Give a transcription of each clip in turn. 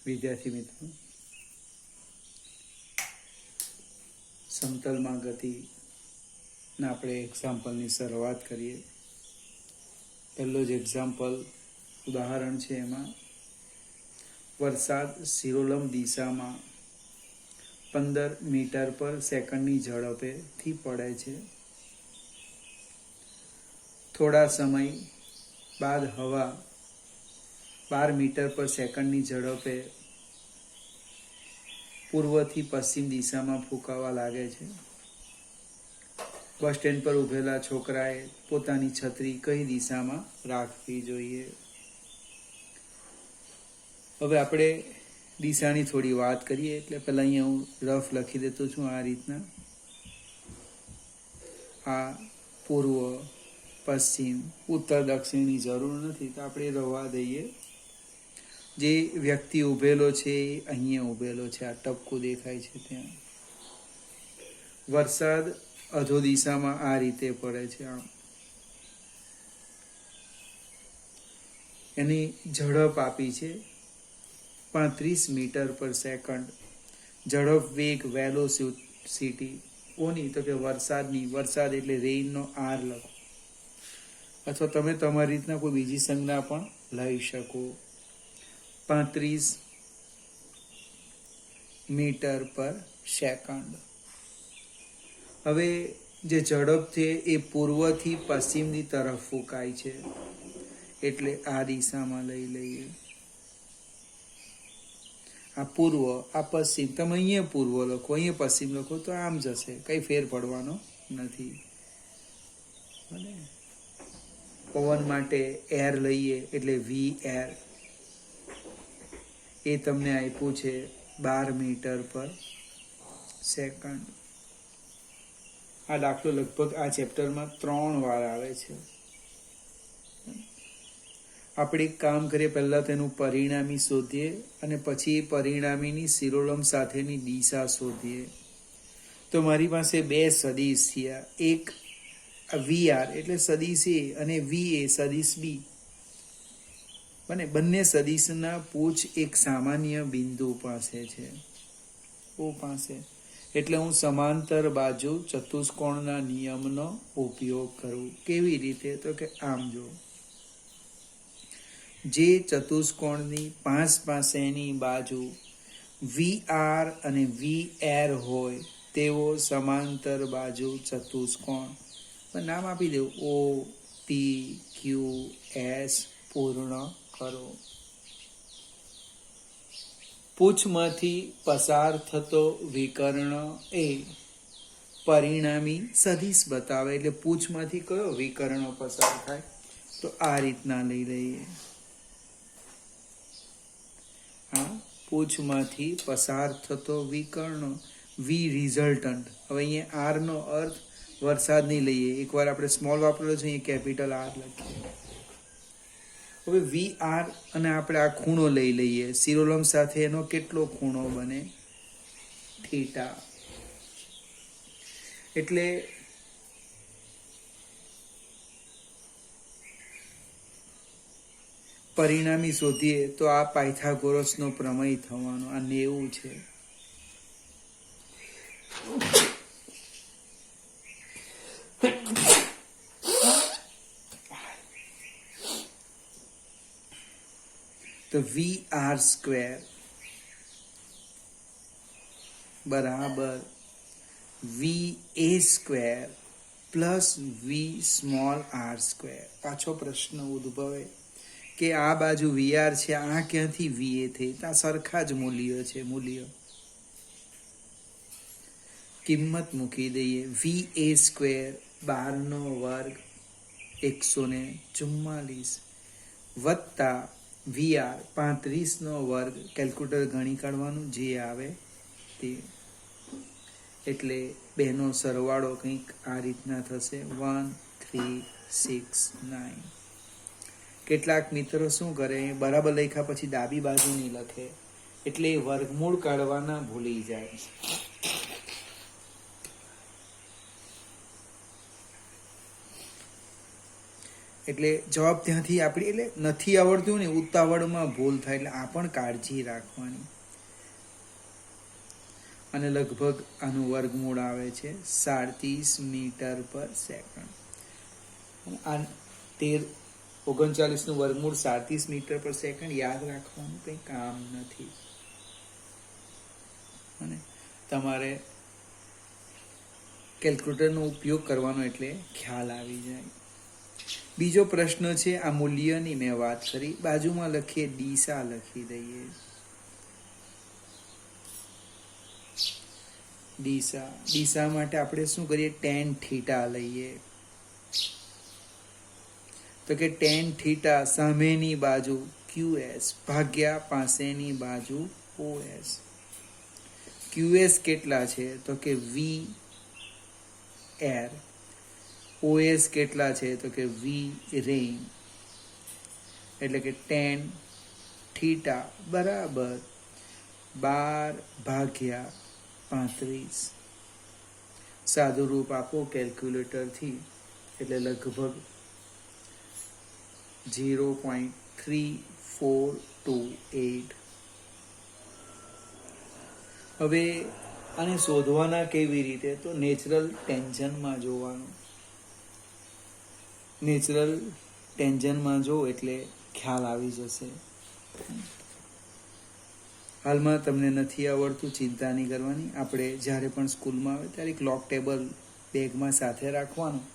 વિદ્યાર્થી મિત્રો, સમતલમાં ગતિના આપણે એક્ઝામ્પલની શરૂઆત કરીએ. પહેલો જ એક્ઝામ્પલ ઉદાહરણ છે, એમાં વરસાદ સિરોલમ દિશામાં 15 મીટર પર સેકન્ડની ઝડપેથી પડે છે. થોડા સમય બાદ હવા 12 મીટર પર સેકન્ડની ઝડપે પૂર્વથી પશ્ચિમ દિશામાં ફૂંકાવા લાગે છે. બસ સ્ટેન્ડ પર ઊભેલા છોકરાએ પોતાની છત્રી કઈ દિશામાં રાખવી જોઈએ? હવે આપણે દિશાની થોડી વાત કરીએ. એટલે પહેલાં અહીંયા હું રફ લખી દેતો છું આ રીતના. આ પૂર્વ, પશ્ચિમ, ઉત્તર, દક્ષિણની જરૂર નથી, તો આપણે રવા દઈએ. જે વ્યક્તિ ઊભેલો છે એ અહીંયા ઊભેલો છે, આ ટપકું દેખાય છે ત્યાં. વરસાદ અધો દિશામાં આ રીતે પડે છે. આમ એની ઝડપ આપી છે 35 મીટર પર સેકન્ડ. ઝડપ વેગ વેલોસિટી કોની? તો કે વરસાદની. વરસાદ એટલે રેઇનનો આર લખો, અથવા તમે તમારી રીતના કોઈ બીજી સંજ્ઞા પણ લઈ શકો. 35 મીટર પર સેકન્ડ. હવે જે ઝડપ છે એ પૂર્વથી પશ્ચિમની તરફ ફૂંકાય છે, એટલે આ દિશામાં લઈ લઈએ. આ પૂર્વ, આ પશ્ચિમ. તમે અહીંયા પૂર્વ લખો, અહીંયા પશ્ચિમ લખો તો આમ જશે, કંઈ ફેર પડવાનો નથી. પવન માટે એર લઈએ એટલે વી એર, એ તમને આપ્યું છે 12 મીટર પર સેકન્ડ. આ દાખલો લગભગ આ ચેપ્ટરમાં 3 વાર આવે છે. આપણે એક કામ કરીએ, પહેલાં તેનું પરિણામી શોધીએ અને પછી પરિણામીની શિરોલમ સાથેની દિશા શોધીએ. તો મારી પાસે 2 સદિશ થયા. એક વી આર એટલે સદિશ એ અને વી એ સદિશ બી. બંને સદિશના પૂછ એક સામાન્ય બિંદુ પાસે છે, ઓ પાસે. એટલે હું સમાંતર બાજુ ચતુષ્કોણના નિયમનો ઉપયોગ કરું. કેવી રીતે? તો કે આમ જો, જે ચતુષ્કોણની પાસેની બાજુ વી આર અને વી એર હોય તેવો સમાંતર બાજુ ચતુષ્કોણ, નામ આપી દેવું ઓ પી ક્યુ એસ, પૂર્ણ કરો. પૂછમાંથી પસાર થતો વિકર્ણ એ પરિણામી સદિશ બતાવે. એટલે પૂછમાંથી કયો વિકર્ણ પસાર થાય? તો આ રીતના લઈ લઈએ. હા, પૂછમાંથી પસાર થતો વિકર્ણ, વી રિઝલ્ટન્ટ. હવે અહીંયા આર નો અર્થ વરસાદ નહીં લઈએ. એકવાર આપણે સ્મોલ વાપરેલો છે, અહીંયા કેપિટલ આર લખીએ. હવે વી આર અને આપણે આ ખૂણો લઈ લઈએ. શિરોલમ સાથે એનો કેટલો ખૂણો બને? થીટા. એટલે પરિણામી શોધીએ તો આ પાયથાગોરસનો પ્રમેય થવાનો. આ 90 છે. તો વી આર સ્ક્વેર બરાબર V A square plus V small R square. પાછો પ્રશ્ન ઉદ્ભવે કે આ બાજુ વી આર છે, આ ક્યાંથી વી એ થઈ? આ સરખા જ મૂલ્ય છે. મૂલ્ય કિંમત મૂકી દઈએ. વી એ સ્ક્વેર 12 નો વર્ગ 144 વત્તા વી આર 35 નો વર્ગ, કેલ્ક્યુલેટર ગણી કાઢવાનું જે આવે તે. એટલે બેનો સરવાળો કંઈક આ રીતના થશે 1369. કેટલાક મિત્રો શું કરે, બરાબર લખ્યા પછી ડાબી બાજુ નહીં લખે, એટલે વર્ગમૂળ કાઢવાના ભૂલી જાય. એટલે જવાબ ત્યાંથી આપણી એટલે નથી આવડતું ને ઉતાવળમાં ભૂલ થાય, એટલે આ પણ કાળજી રાખવાની. અને લગભગ આનું વર્ગમૂળ આવે છે 37 મીટર પર સેકન્ડ. આ 1339 નું વર્ગમૂળ 37 મીટર પર સેકન્ડ યાદ રાખવાનું કંઈ કામ નથી. અને તમારે કેલ્ક્યુલેટરનો ઉપયોગ કરવાનો એટલે ખ્યાલ આવી જાય. બીજો પ્રશ્ન છે, આ મૂલ્યની મેં વાત કરી, બાજુમાં લખીએ દિશા લખી દઈએ. દિશા માટે આપણે શું કરીએ, tan થીટા લઈએ. તો કે tan થીટા સામેની બાજુ QS ભાગ્યા પાસેની બાજુ OS. QS કેટલા છે? તો કે V એર. OS કેટલા છે? તો કે V રેઇન. એટલે કે tan થીટા બરાબર 12/35. સાદું રૂપ આપો કેલ્ક્યુલેટરથી એટલે લગભગ 0.3428. હવે આને શોધવાના કેવી રીતે? તો નેચરલ ટેન્જનમાં જોવાનું. નેચરલ ટેન્જનમાં જો એટલે ખ્યાલ આવી જશે. હાલમાં તમને નથી આવડતું, ચિંતા નહીં કરવાની. આપણે જ્યારે પણ સ્કૂલમાં આવે ત્યારે ક્લોક ટેબલ બેગમાં સાથે રાખવાનું.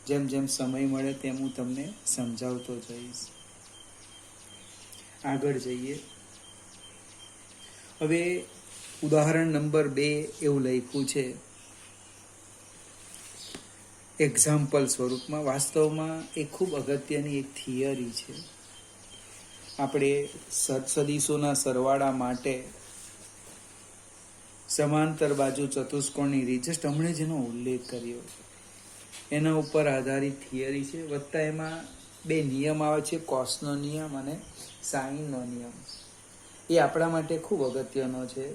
જેમ જેમ સમય મળે તેમ હું તમને સમજાવતો જઈશ. આગળ જઈએ. હવે ઉદાહરણ નંબર 2 એવું લખ્યું છે એક્ઝામ્પલ સ્વરૂપમાં. વાસ્તવમાં એ ખૂબ અગત્યની એક થિયરી છે. આપણે સદીશોના સરવાળા માટે સમાંતર બાજુ ચતુષ્કોણની રીત જસ્ટ હમણે જેનો ઉલ્લેખ કર્યો એના ઉપર આધારિત થિયરી છે. વત્તા એમાં 2 નિયમ આવે છે, કોસનો નિયમ અને સાઇનનો નિયમ. એ આપણા માટે ખૂબ અગત્યનો છે.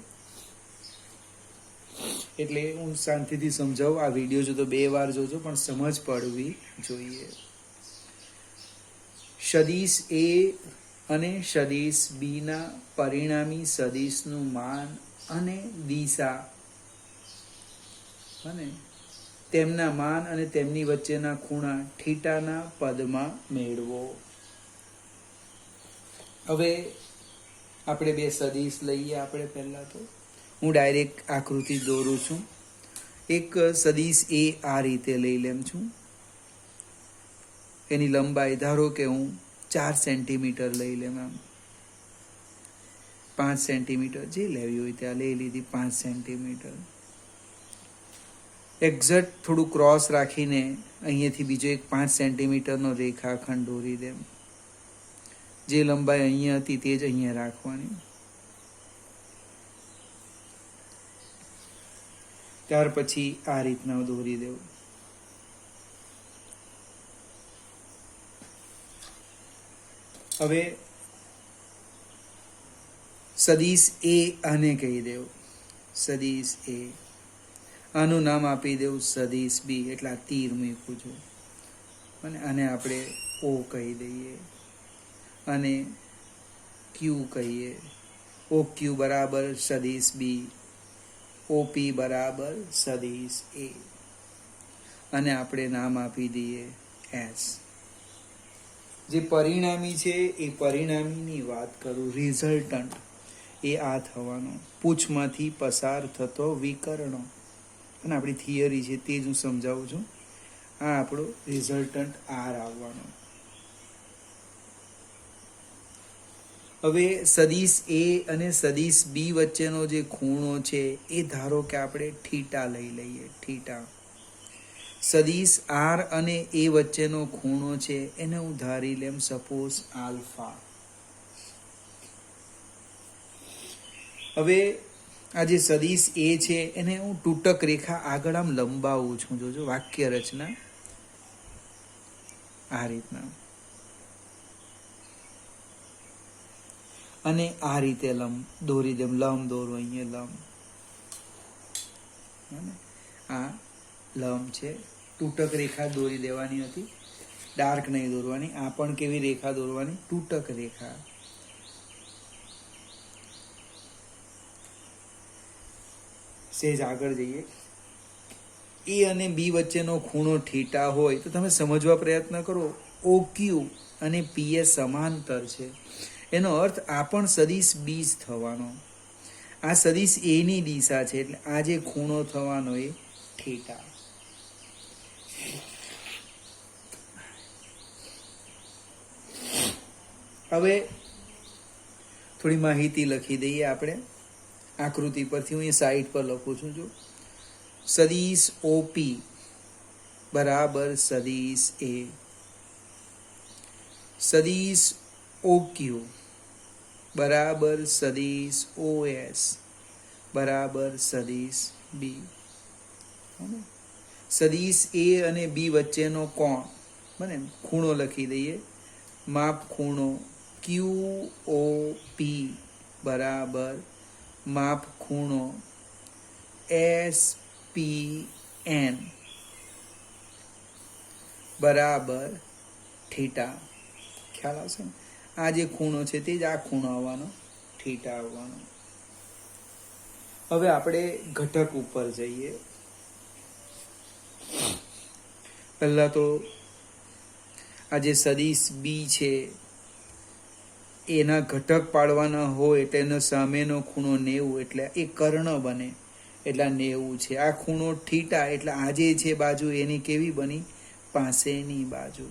એટલે હું શાંતિથી સમજાવું. આ વિડીયો જો તો 2 વાર જોજો, પણ સમજ પડવી જોઈએ. સદિશ A અને સદિશ B ના પરિણામી સદિશનું માન અને દિશા અને તેમના માન અને તેમની વચ્ચેના ખૂણા થીટાના પદમાં મેળવો. હવે આપણે 2 સદિશ લઈએ. આપણે પહેલા તો હું ડાયરેક્ટ આકૃતિ દોરું છું. એક સદિશ A આ રીતે લઈ લેમ છું. એની લંબાઈ ધારો કે હું 4 સેન્ટીમીટર લઈ લેમ. આમ 5 સેન્ટીમીટર જે લેવી હોય ત્યાં લઈ લીધી. 5 સેન્ટીમીટર એક્ઝેક્ટ થોડું ક્રોસ રાખીને અહીંયાથી બીજો એક 5 સેન્ટીમીટરનો રેખાખંડ દોરી દેમ. જે લંબાઈ અહીંયા હતી તે જ અહીંયા રાખવાની. ત્યાર પછી આ રીતના દોરી દેવું. હવે સદિશ A આને કહી દેવું, સદિશ A. આનું નામ આપી દેવું સદિશ B, એટલે આ તીર મૂકું છું. અને આને આપણે O કહી દઈએ અને Q કહીએ. OQ બરાબર સદિશ B, OP બરાબર સદિશ A. અને આપણે નામ આપી દઈએ S. જે પરિણામી છે એ પરિણામીની વાત કરું, રિઝલ્ટન્ટ એ આ થવાનો, પૂંછમાંથી પસાર થતો વિકર્ણ. અને આપણી થિયરી છે તે જ હું સમજાવું છું. આ આપણો રિઝલ્ટન્ટ R આવવાનો. હવે સદિશ A અને સદિશ B વચ્ચેનો જે ખૂણો છે એ ધારો કે આપણે થીટા લઈ લઈએ. થીટા. સદિશ R અને A વચ્ચેનો ખૂણો છે એને હું ધારી લેમ સપોઝ આલ્ફા. હવે આ જે સદિશ A છે એને હું તૂટક રેખા આગળ આમ લંબાવું છું. જોજો વાક્ય રચના આ રીતના. અને આ રીતે લંબ દોરી દેમ. લંબ દોરો અહીંયા લંબ. આ લંબ છે. તૂટક રેખા દોરી દેવાની હતી. ડાર્ક નહીં દોરવાની. આ પણ કેવી રેખા દોરવાની? તૂટક રેખા. સેજ આગળ જઈએ. એ અને બી વચ્ચેનો ખૂણો થીટા હોય તો તમે સમજવા પ્રયત્ન કરો. OQ અને PS સમાંતર છે, એનો અર્થ આ પણ સદિશ બી જ થવાનો. આ સદિશ એ ની દિશા છે, એટલે આ જે ખૂણો થવાનો એ થીટા. હવે થોડી માહિતી લખી દઈએ આપણે આકૃતિ પરથી. હું એ સાઈડ પર લખું છું. જો સદિશ OP બરાબર સદિશ A, સદિશ OQ બરાબર સદિશ OS બરાબર સદિશ B. સદિશ A અને B વચ્ચેનો કોણ બને, ખૂણો લખી દઈએ. માપ ખૂણો QOP બરાબર માપ ખૂણો SPN બરાબર થીટા. ખ્યાલ આવશે ને? આ જે ખૂણો છે તે જ આ ખૂણો આવવાનો, થીટા આવવાનો. હવે આપણે ઘટક ઉપર જઈએ. પહેલા તો આ જે સદિશ બી છે એના ઘટક પાડવાના હોય એટલે એનો સામેનો ખૂણો 90, એટલે એ કર્ણ બને, એટલે 90 છે. આ ખૂણો થીટા, એટલે આ જે છે બાજુ એની કેવી બની? પાસેની બાજુ.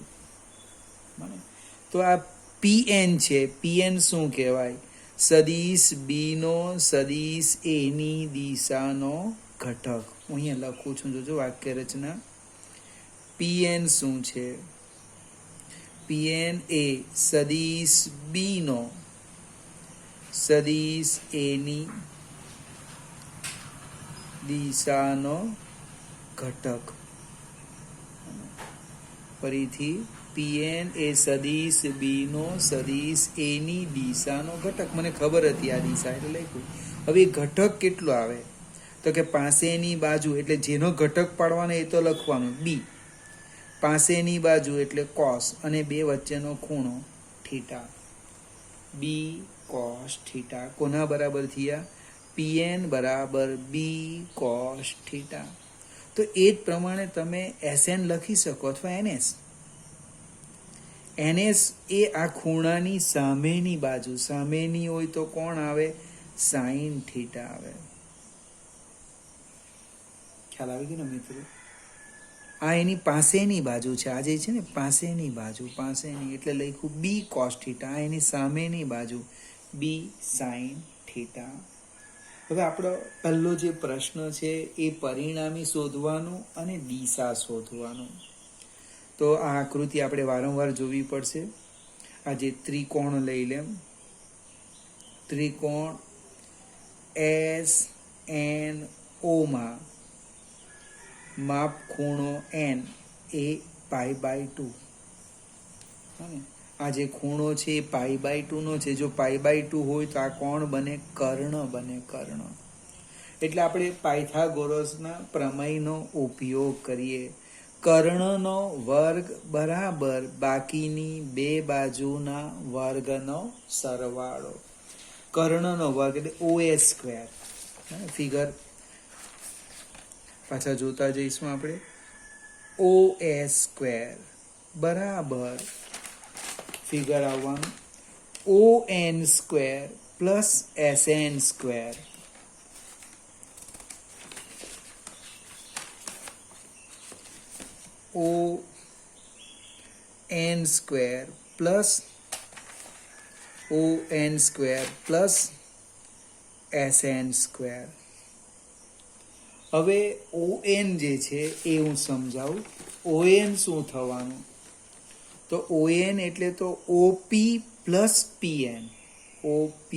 તો આ PN છે. PN શું કહેવાય? સદિશ બી નો સદિશ એ ની દિશાનો ઘટક. હું અહીંયા લખું છું, જોજો વાક્ય રચના. PN શું છે? PN એ સદિશ બી નો સદિશ એ ની દિશાનો ઘટક. ફરીથી PN એ સદિશ બી નો સદિશ એ ની દિશાનો ઘટક. મને ખબર હતી આ દિશા એટલે લખ્યું. હવે ઘટક કેટલો આવે? તો કે પાસેની બાજુ, એટલે જેનો ઘટક પાડવાનો એ તો લખવાનું બી. પાસેની બાજુ એટલે કોસ, અને બે વચ્ચેનો ખૂણો થીટા. બી કોસ થીટા કોના બરાબર થયા? PN બરાબર બી કોસ થીટા. તો એ જ પ્રમાણે તમે SN લખી શકો અથવા NS. NS એ આ ખૂણાની સામેની બાજુ. સામેની હોય તો કોણ આવે? સાઈન થીટા આવે. ખ્યાલ આવી ગયો ને મિત્રો? આ એની પાસેની બાજુ છે. આ જે છે ને પાસેની બાજુ, પાસેની એટલે લખ્યું બી કોસ થીટા. આ એની સામેની બાજુ બી સાઈન થીટા. હવે આપણો પહેલો જે પ્રશ્ન છે એ પરિણામી શોધવાનું અને દિશા શોધવાનું. તો આ આકૃતિ આપણે વારંવાર જોવી પડશે. આ જે ત્રિકોણ લઈ લેમ, ત્રિકોણ SNO માં માપ ખૂણો n એ π/2. આ જે ખૂણો છે એ π/2 નો છે. જો π/2 હોય તો આ કોણ બને? કર્ણ બને, કર્ણ. એટલે આપણે પાયથાગોરસના પ્રમેયનો ઉપયોગ કરીએ. કર્ણનો વર્ગ બરાબર બાકીની બે બાજુના વર્ગનો સરવાળો. કર્ણનો વર્ગ એટલે OS². ફિગર પાછા જોતા જઈશું આપણે. OS² બરાબર ફિગર આવવાનું ON² plus SN². ON² plus ON² plus SN². હવે ON જે છે એ હું સમજાવું. ON શું થવાનું? તો ON એટલે તો OP plus PN. OP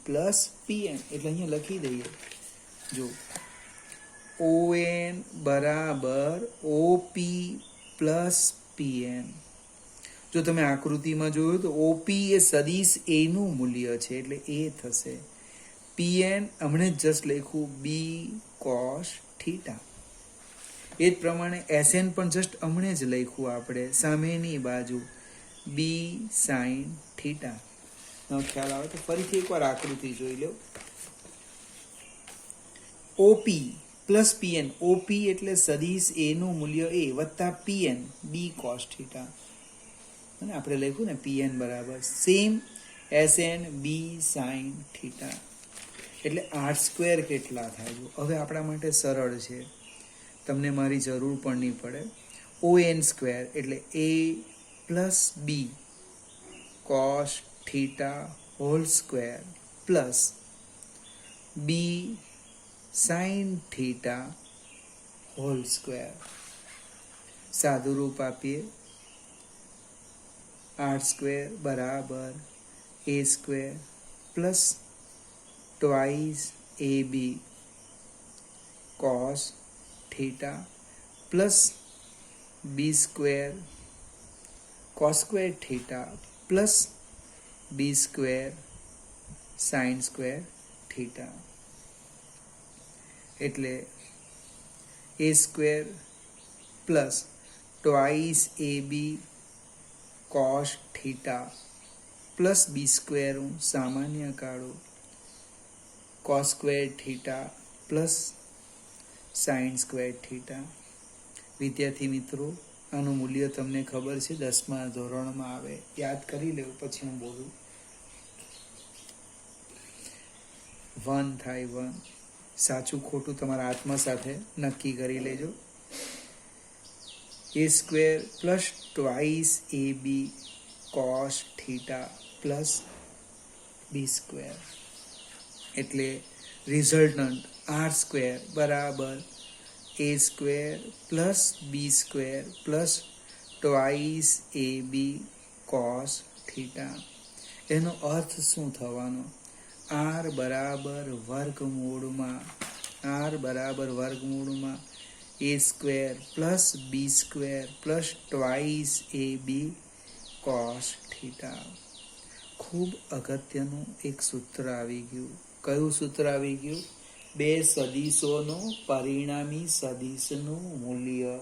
plus PN એટલે અહીંયા લખી દઈએ. જો ON બરાબર OP પ્લસ PN. જો તમે આકૃતિમાં જોયું તો OP એ સદિશ A નું મૂલ્ય છે એટલે A થશે. PN હમણે જસ્ટ લખ્યું B cos થીટા. એ જ પ્રમાણે SN પણ જસ્ટ હમણે જ લખ્યું આપણે, સામેની બાજુ બી સાઇન થીટા. ખ્યાલ આવે તો ફરીથી એકવાર આકૃતિ જોઈ લો. ઓપી પ્લસ પીએન, ઓપી એટલે સદિશ એ નું મૂલ્ય એ વત્તા પીએન બી કોસ થીટા, અને આપણે લખ્યું ને પીએન બરાબર સેમ SN બી સાઇન થીટા. એટલે r² કેટલા થાય? હવે આપણા માટે સરળ છે, તમને મારી જરૂર પણ નહીં પડે. ON² એટલે a plus B cos theta whole square plus B sine theta whole square. સાદું રૂપ આપીએ, r² બરાબર a² plus twice AB cos theta plus b² cos² theta plus b² sin² theta. એટલે a² plus twice AB cos theta plus b² હું સામાન્ય કાઢું cos² theta plus sin² theta. વિદ્યાર્થી મિત્રો, આનું મૂલ્ય તમને ખબર છે, 10મા ધોરણમાં આવે, યાદ કરી લેવું પછી હું બોલું. 1 થાય 1. સાચું ખોટું તમારા આત્મા સાથે નક્કી કરી લેજો. a² plus twice AB cos theta plus b². એટલે રિઝલ્ટન્ટ r² બરાબર a² plus b² plus twice AB cos theta. એનો અર્થ શું થવાનો? r બરાબર વર્ગમૂળમાં a² plus b² plus twice AB cos theta. ખૂબ અગત્યનું એક સૂત્ર આવી ગયું. કયું સૂત્ર આવી ગયું? બે સદિશોનો પરિણામી સદિશનું મૂલ્ય.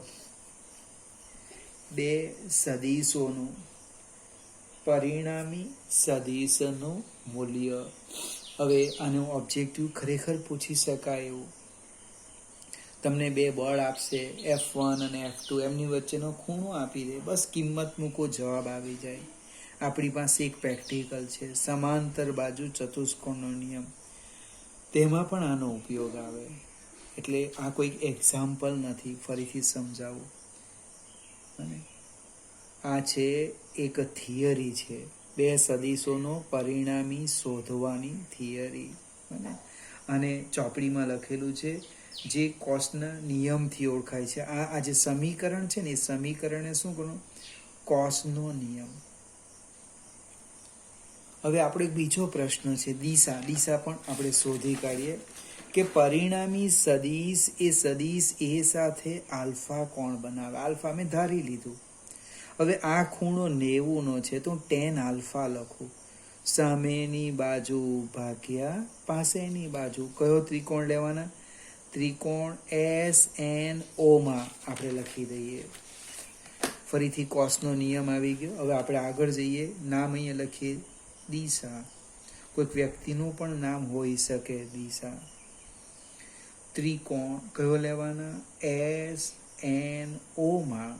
બે સદિશોનું પરિણામી સદિશનું મૂલ્ય. હવે આનું ઓબ્જેક્ટિવ ખરેખર પૂછી શકાય એવું. તમને બે બળ આપશે F1 અને F2, એમની વચ્ચેનો ખૂણો આપી દે, બસ કિંમત મૂકો, જવાબ આવી જાય. આપણી પાસે એક પ્રેક્ટિકલ છે, સમાંતર બાજુ ચતુષ્કોણનો નિયમ, તેમાં પણ આનો ઉપયોગ આવે. એટલે આ કોઈ એક્ઝામ્પલ નથી, ફરીથી સમજાવું. અને આ છે એક થિયરી છે, બે સદિશોનો પરિણામી શોધવાની થિયરી. અને ચોપડીમાં લખેલું છે, જે કોસના નિયમથી ઓળખાય છે. આ જે સમીકરણ છે ને, એ સમીકરણને શું કરું? કોસનો નિયમ. હવે આપણે બીજો પ્રશ્ન છે, દિશા. દિશા પણ આપણે શોધી કાઢીએ કે પરિણામી સદિશ એ સદિશ એ સાથે આલ્ફા કોણ બનાવે. આલ્ફા મેં ધારી લીધું. હવે આ ખૂણો 90 છે, તો tan આલ્ફા લખું. સામેની બાજુ ભાગ્યા પાસેની બાજુ. કયો ત્રિકોણ લેવાના? ત્રિકોણ SNO માં આપણે લખી દઈએ. ફરીથી કોસનો નિયમ આવી ગયો. હવે આપણે આગળ જઈએ, નામ અહીંયા લખીએ દિશા. કોઈક વ્યક્તિનું પણ નામ હોઈ શકે દિશા. ત્રિકોણ કયો લેવાના? SNO માં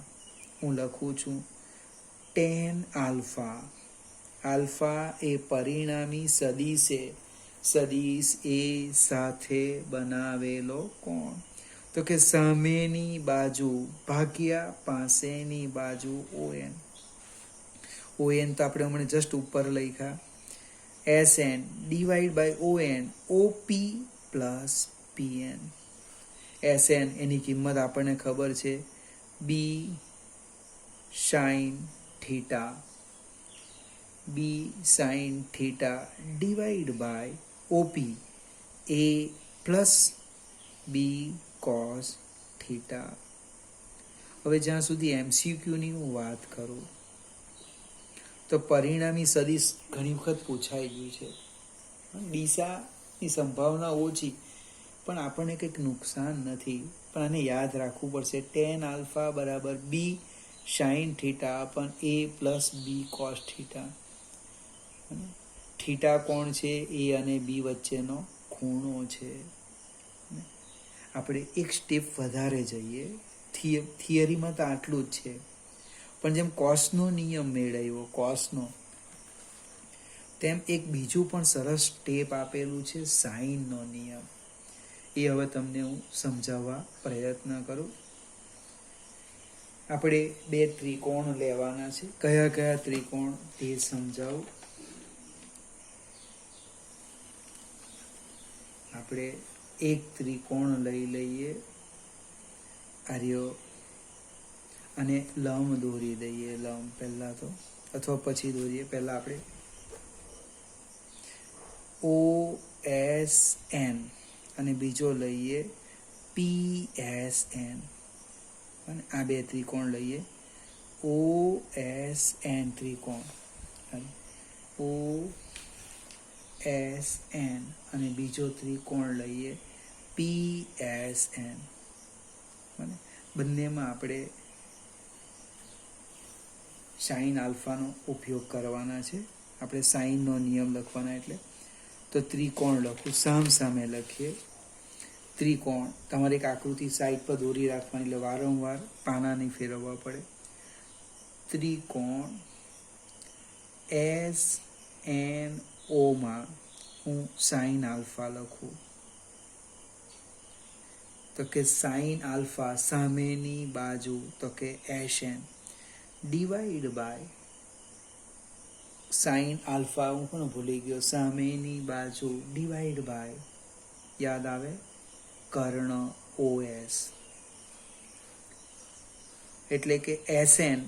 હું લખું છું tan આલ્ફા. આલ્ફા એ પરિણામી સદિશ એ સાથે બનાવેલો કોણ. તો કે સામેની બાજુ ભાગ્યા પાસેની બાજુ ON. ON તો આપણે હમણાં જસ્ટ ઉપર લખ્યા. SN divide by ON, OP plus PN. SN એની કિંમત આપણને ખબર છે, B sine theta. B sine theta divide by OP, A plus B cos theta. હવે જ્યાં સુધી MCQની હું વાત કરું, તો પરિણામી સદિશ ઘણી વખત પૂછાઈ ગયું છે. દિશાની સંભાવના ઓછી, પણ આપણને કંઈક નુકસાન નથી. પણ આને યાદ રાખવું પડશે. ટેન આલ્ફા બરાબર B sine theta upon A plus B cos theta. Theta કોણ છે? એ અને બી વચ્ચેનો ખૂણો છે. આપણે એક સ્ટેપ વધારે જઈએ. થિયરીમાં તો આટલું જ છે, પણ જેમ કોસનો નિયમ મેળવ્યો કોસનો, તેમ એક બીજું પણ સરસ સ્ટેપ આપેલું છે, સાઇનનો નિયમ. એ હવે તમને હું સમજાવવા પ્રયત્ન કરું. આપણે બે ત્રિકોણ લેવાના છે. કયા કયા ત્રિકોણ તે સમજાવું. આપણે એક ત્રિકોણ લઈ લઈએ, આર્યો, અને લંબ દોરી દઈએ. લંબ પહેલા તો, અથવા પછી દોરીએ. પહેલા આપણે OSN અને બીજો લઈએ PSN. અને આ બે ત્રિકોણ લઈએ. OSN ત્રિકોણ, OSN, અને બીજો ત્રિકોણ લઈએ PSN. બંનેમાં આપણે સાઇન આલ્ફાનો ઉપયોગ કરવાના છે. આપણે સાઇનનો નિયમ લખવાના. એટલે તો ત્રિકોણ લખું, સામ સામે લખીએ. ત્રિકોણ તમારે એક આકૃતિ સાઈડ પર દોરી રાખવાની, એટલે વારંવાર પાના નહીં ફેરવવા પડે. ત્રિકોણ SNO માં હું સાઇન આલ્ફા લખું. તો કે સાઇન આલ્ફા સામેની બાજુ, તો કે SN divide by sine alpha, હું પણ ભૂલી ગયો, સામેની બાજુ ડિવાઈડ બાય, યાદ આવે, કર્ણ OS. એટલે કે SN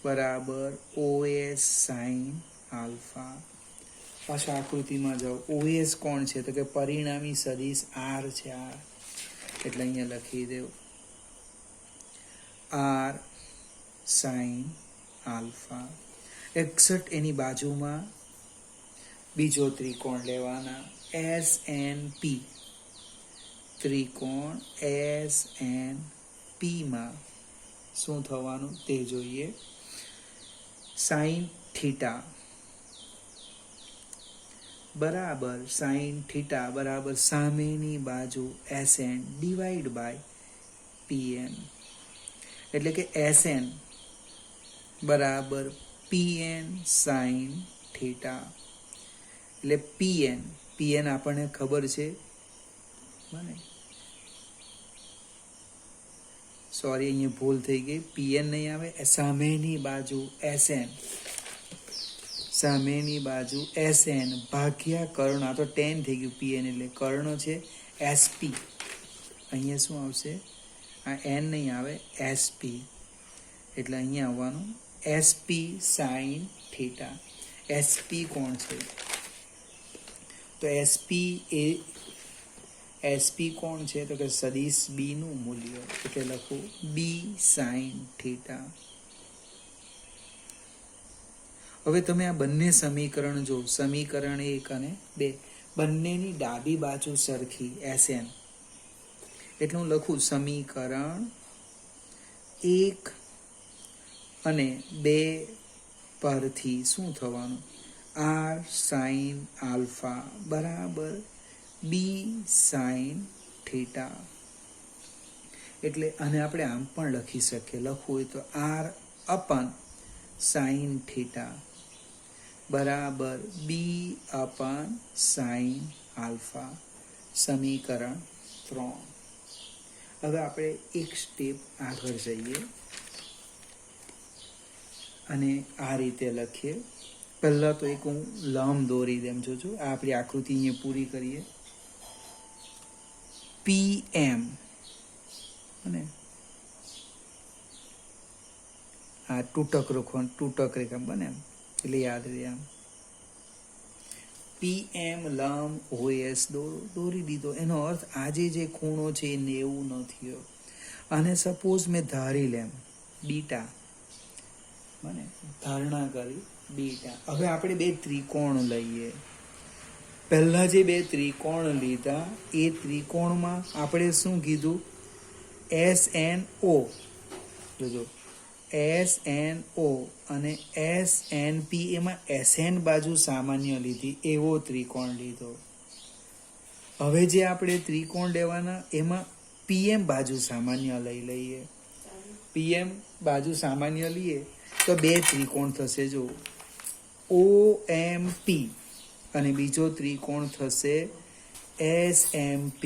બરાબર OS સાઇન આલ્ફા. પાછા આકૃતિમાં જાઓ. OS કોણ છે? તો કે પરિણામી સદિશ R છે. R એટલે અહીંયા લખી દેવું R સાઇન આલ્ફા. એક્ઝેક્ટ એની બાજુમાં બીજો ત્રિકોણ લેવાના, SNP. ત્રિકોણ SNP માં શું થવાનું તે જોઈએ. સાઇન થીટા બરાબર સાઇન થીટા બરાબર સામેની બાજુ SN ડિવાઈડ બાય PN. એટલે કે SN બરાબર PN સાઇન થીટા. એટલે PN આપણને ખબર છે, મને સોરી અહીંયા ભૂલ થઈ ગઈ. PN નહીં આવે, સામેની બાજુ SN, સામેની બાજુ SN ભાગ્યા કર્ણ. આ તો 10 થઈ ગયું. PN એટલે કર્ણ છે SP. અહીંયા શું આવશે? આ N નહીં આવે, SP. એટલે અહીંયા આવવાનું SP સાઇન થીટા. SP કોણ છે? તો SP કોણ છે? તો કે સદિશ B નું મૂલ્ય. એટલે લખું B સાઇન થીટા. હવે તમે આ બંને સમીકરણ જો, સમીકરણ 1 અને 2, બંનેની ડાબી બાજુ સરખી SN. એટલે હું લખું સમીકરણ 1 અને 2 પરથી શું થવાનું? R સાઇન આલ્ફા બરાબર B સાઇન થીટા. એટલે આને આપણે આમ પણ લખી શકીએ. લખવું હોય તો R અપન સાઇન થીટા બરાબર B અપન સાઇન આલ્ફા. સમીકરણ 3. હવે આપણે એક સ્ટેપ આગળ જઈએ અને આ રીતે લખીએ. પહેલાં તો એક હું લંબ દોરી દેમ જોજો. આ આપણી આકૃતિ અહીંયા પૂરી કરીએ. PM અને આ તૂટક રેખા બને એમ, એટલે યાદ રહે. આમ PM લંબ OS દોરી દીધો. એનો અર્થ આજે જે ખૂણો છે એ 90 નથી. અને સપોઝ મેં ધારી લેમ બીટા, મને ધારણા કરી બીટા. હવે આપણે બે ત્રિકોણ લઈએ. પહેલા જે બે ત્રિકોણ લીધા એ ત્રિકોણમાં આપણે શું કીધું? SNO. જોજો, SNO અને SNP, એમાં SN બાજુ સામાન્ય લીધી, એવો ત્રિકોણ લીધો. હવે જે આપણે ત્રિકોણ લેવાના એમાં PM બાજુ સામાન્ય લઈ લઈએ. PM બાજુ સામાન્ય લઈએ તો બે ત્રિકોણ થશે. જો, OMP અને બીજો ત્રિકોણ થશે SMP.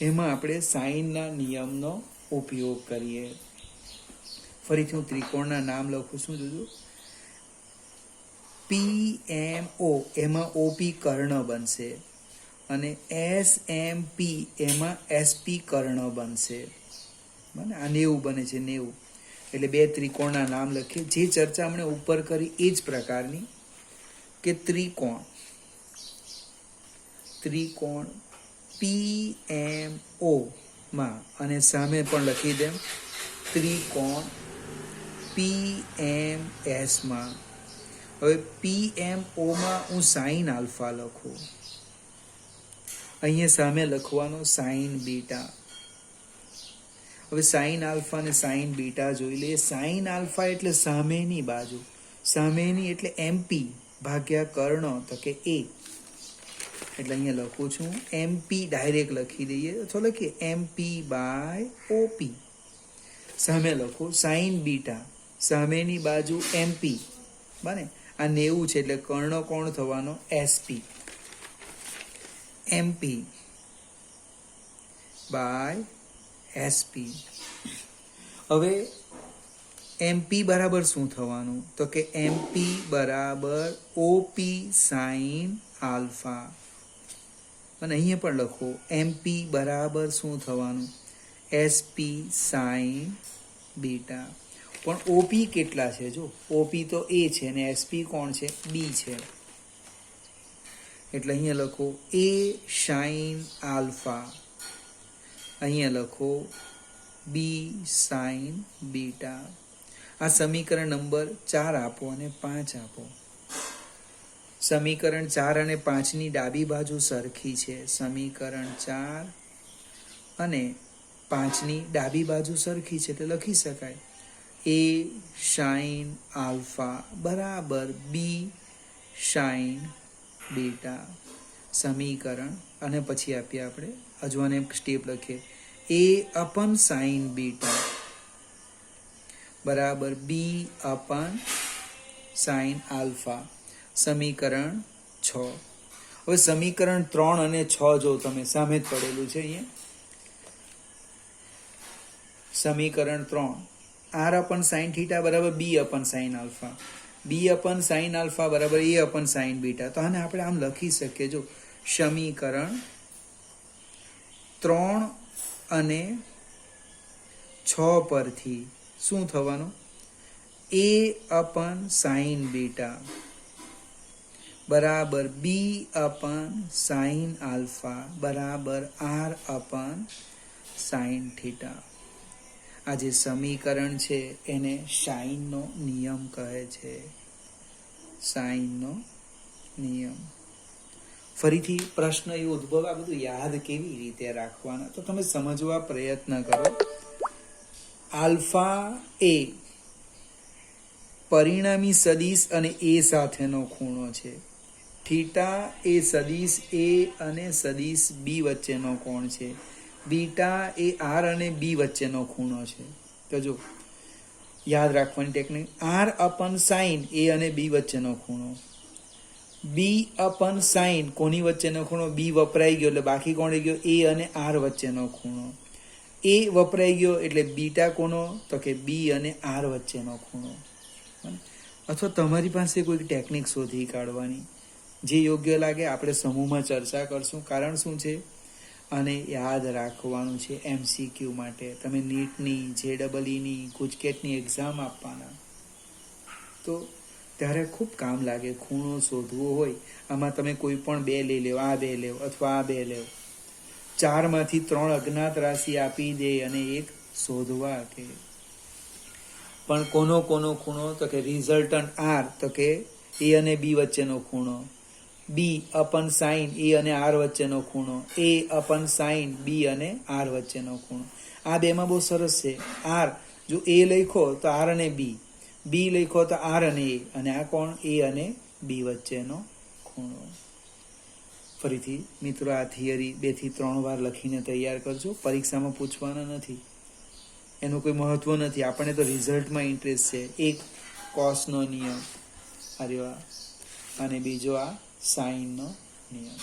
એમાં આપણે સાઇનના નિયમનો ઉપયોગ કરીએ. ફરીથી હું ત્રિકોણના નામ લખું છું. જોજો, PMO એમાં OP કર્ણ બનશે અને SMP એમાં SP કર્ણ બનશે. બને, આ 90 બને છે, 90. એટલે બે ત્રિકોણના નામ લખીએ. જે ચર્ચા આપણે ઉપર કરી એ જ પ્રકારની, કે ત્રિકોણ PMO માં, અને સામે પણ લખી દેમ ત્રિકોણ PMS માં. હવે PMO માં હું સાઇન આલ્ફા લખું, અહીંયા સામે લખવાનો સાઇન બીટા. હવે સાઇન આલ્ફા અને સાઇન બીટા જોઈ લઈએ. સાઇન આલ્ફા એટલે સામેની બાજુ, સામેની એટલે MP ભાગ્યા કર્ણ, તો કે A. એટલે અહીંયા લખું છું MP, ડાયરેક્ટ લખી દઈએ અથવા લખીએ MP બાય OP. સામે લખો સાઇન બીટા, સામેની બાજુ MP. બને, આ 90 છે એટલે કર્ણ કોણ થવાનો? SP. MP by SP. હવે MP બરાબર શું થવાનું? તો કે MP બરાબર OP સાઇન આલ્ફા. અને અહીંયા પણ લખો MP બરાબર શું થવાનું? SP sign beta. પણ OP કેટલા છે? જો, OP તો A છે અને SP કોણ છે? B છે. એટલે અહીંયા લખો A સાઇન આલ્ફા, અહીંયા લખો B સાઇન બીટા. આ સમીકરણ નંબર 4 આપો અને 5 આપો. સમીકરણ 4 અને 5ની ડાબી બાજુ સરખી છે. સમીકરણ 4 અને 5ની ડાબી બાજુ સરખી છે એટલે લખી શકાય A સાઇન આલ્ફા બરાબર B સાઇન બીટા. સમીકરણ, અને પછી આપીએ આપણે હજુ એક સ્ટેપ લખીએ A અપન સાઇન બીટા બરાબર B અપન સાઇન આલ્ફા. સમીકરણ 6. હવે સમીકરણ 3 અને 6 જો તમે સામે જ પડેલું છે અહીંયા. સમીકરણ 3 R અપન સાઇન થીટા બરાબર B upon sine alpha, B upon sine alpha બરાબર A અપન સાઇન બીટા. તો આને આપણે આમ લખી શકીએ. જો, સમીકરણ 3 અને 6 પરથી શું થવાનું? A અપન સાઇન બીટા બરાબર B અપન સાઇન આલ્ફા બરાબર R અપન સાઇન થીટા. આ જે સમીકરણ છે એને સાઇનનો નિયમ કહે છે. સાઇનનો નિયમ. ફરીથી પ્રશ્ન એ ઉદ્ભવ, આ બધું યાદ કેવી રીતે રાખવાના? તો તમે સમજવા પ્રયત્ન કરો. આલ્ફા એ પરિણામી સદિશ અને A સાથેનો ખૂણો છે. થીટા એ સદિશ A અને સદિશ B વચ્ચેનો કોણ છે. બીટા એ R અને B વચ્ચેનો ખૂણો છે. તો જો, યાદ રાખવાની technique, R upon sign A અને B વચ્ચેનો ખૂણો, B અપન સાઇન કોની વચ્ચેનો ખૂણો? B વપરાઈ ગયો એટલે બાકી કોણ રહી ગયો? A અને R વચ્ચેનો ખૂણો. A વપરાઈ ગયો એટલે બીટા કોનો? તો કે B અને R વચ્ચેનો ખૂણો. અથવા તમારી પાસે કોઈ ટેકનિક શોધી કાઢવાની, જે યોગ્ય લાગે આપણે સમૂહમાં ચર્ચા કરશું. કારણ શું છે? અને યાદ રાખવાનું છે MCQ માટે. તમે નીટની, JEEની, ગુજકેટની એક્ઝામ આપવાના, તો ત્યારે ખૂબ કામ લાગે. ખૂણો શોધવો હોય, આમાં તમે કોઈ પણ 2 લઈ લેવો, આ 2 લેવો અથવા આ 2 લેવો. 4 માંથી 3 અજ્ઞાત રાશિ આપી દે અને એક શોધવા કે. પણ કોનો ખૂણો? તો કે રિઝલ્ટન્ટ R, તો કે A અને B વચ્ચેનો ખૂણો. બી અપન સાઇન એ અને આર વચ્ચેનો ખૂણો, એ અપન સાઇન બી અને આર વચ્ચેનો ખૂણો. આ બેમાં બહુ સરસ છે. આર જો એ લખો તો આર અને બી લખો તો આર અને એ, અને આ કોણ? એ અને બી વચ્ચેનો ખૂણો. ફરીથી મિત્રો આ થિયરી 2 થી 3 વાર લખીને તૈયાર કરજો. પરીક્ષામાં પૂછવાના નથી, એનું કોઈ મહત્વ નથી. આપણને તો રિઝલ્ટમાં ઇન્ટરેસ્ટ છે. એક કોસનો નિયમ, અરે વાહ, અને બીજો આ સાઇનનો નિયમ.